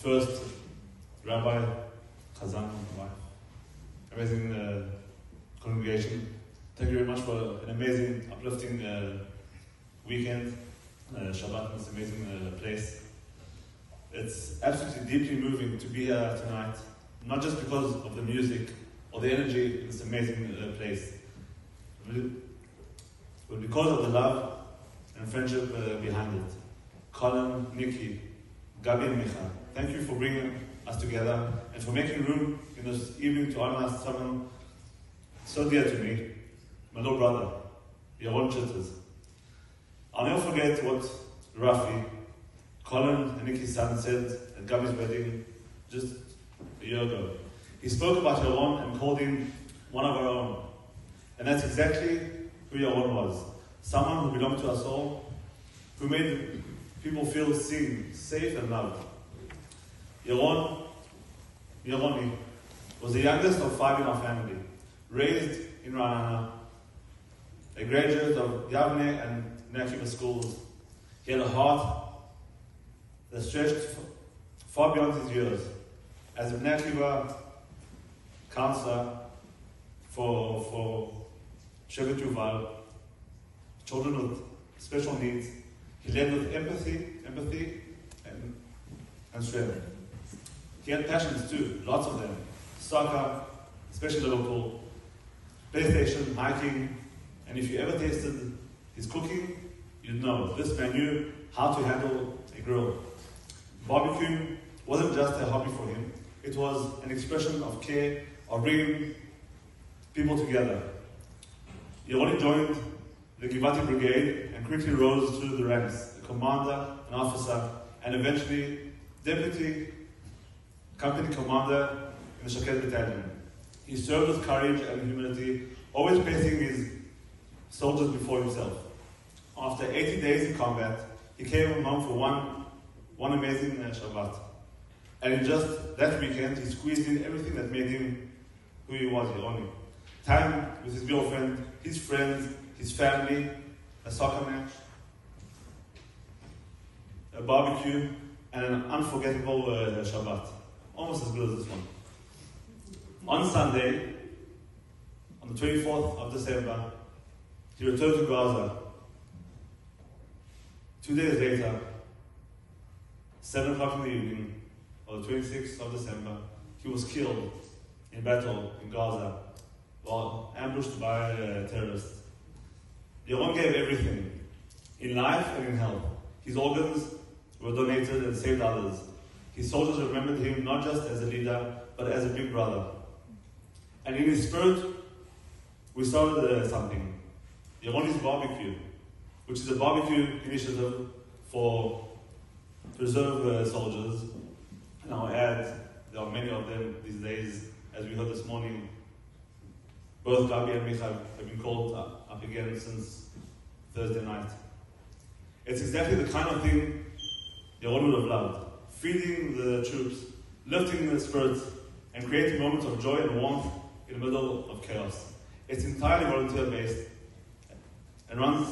First, Rabbi Chazan, amazing congregation. Thank you very much for an amazing, uplifting weekend. Shabbat in this amazing place. It's absolutely deeply moving to be here tonight, not just because of the music or the energy in this amazing place, but because of the love and friendship behind it. Colin, Nikki, Gabi and Micha, thank you for bringing us together and for making room in this evening to honor someone so dear to me, my little brother, Yaron Chitters. I'll never forget what Rafi, Colin and Nikki's son, said at Gabi's wedding just a year ago. He spoke about Yaron and called him one of our own. And that's exactly who Yaron was. Someone who belonged to us all, who made people feel seen, safe and loved. Yaroni was the youngest of 5 in our family, raised in Ra'anana, a graduate of Yavne and Bnei Akiva schools. He had a heart that stretched far beyond his years. As a Bnei Akiva counselor for Shevet Yuval, children with special needs, he led with empathy and strength. He had passions too, lots of them. Soccer, especially Liverpool, PlayStation, hiking, and if you ever tasted his cooking, you'd know this man knew how to handle a grill. Barbecue wasn't just a hobby for him, it was an expression of care, of bringing people together. Yaroni joined the Givati Brigade and quickly rose through the ranks, a commander, an officer, and eventually deputy company commander in the Shaked Battalion. He served with courage and humility, always placing his soldiers before himself. After 80 days in combat, he came home for one amazing Shabbat. And in just that weekend, he squeezed in everything that made him who he was, Yaroni. Time with his girlfriend, his friends, his family, a soccer match, a barbecue, and an unforgettable Shabbat. Almost as good as this one. On Sunday, on the 24th of December, he returned to Gaza. 2 days later, 7 o'clock in the evening, on the 26th of December, he was killed in battle in Gaza while ambushed by terrorists. Yaron gave everything, in life and in health. His organs were donated and saved others. His soldiers remembered him not just as a leader, but as a big brother. And in his spirit, we started something. Yaroni's Barbecue, which is a barbecue initiative for reserve soldiers. And I'll add, there are many of them these days, as we heard this morning. Both Gabi and Micha have been called up again since Thursday night. It's exactly the kind of thing Yaron would have loved. Feeding the troops, lifting their spirits, and creating moments of joy and warmth in the middle of chaos. It's entirely volunteer-based and runs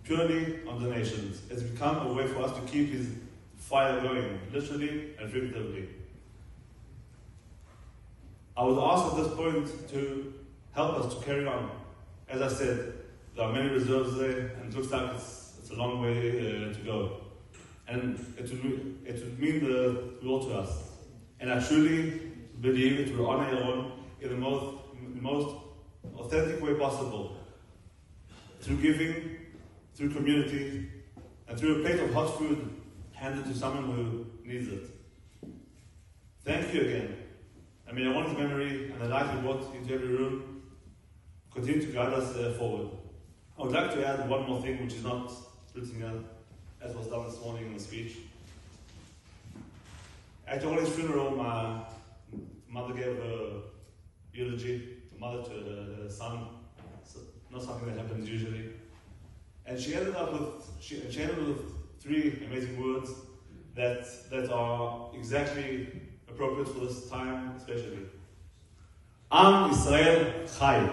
purely on donations. It's become a way for us to keep his fire going, literally and figuratively. I would ask at this point to help us to carry on. As I said, there are many reserves there, and it looks like it's a long way to go. And it would mean the world to us. And I truly believe it will honor Yaron in the most authentic way possible. Through giving, through community, and through a plate of hot food handed to someone who needs it. Thank you again. And may Yaron's memory and the light he brought into every room continue to guide us forward. I would like to add one more thing which is not written here, as was done this morning in the speech. At Yaroni's funeral, my mother gave a eulogy, a mother to her son. So not something that happens usually. And she ended with 3 amazing words that are exactly appropriate for this time, especially. Am Yisrael Chai.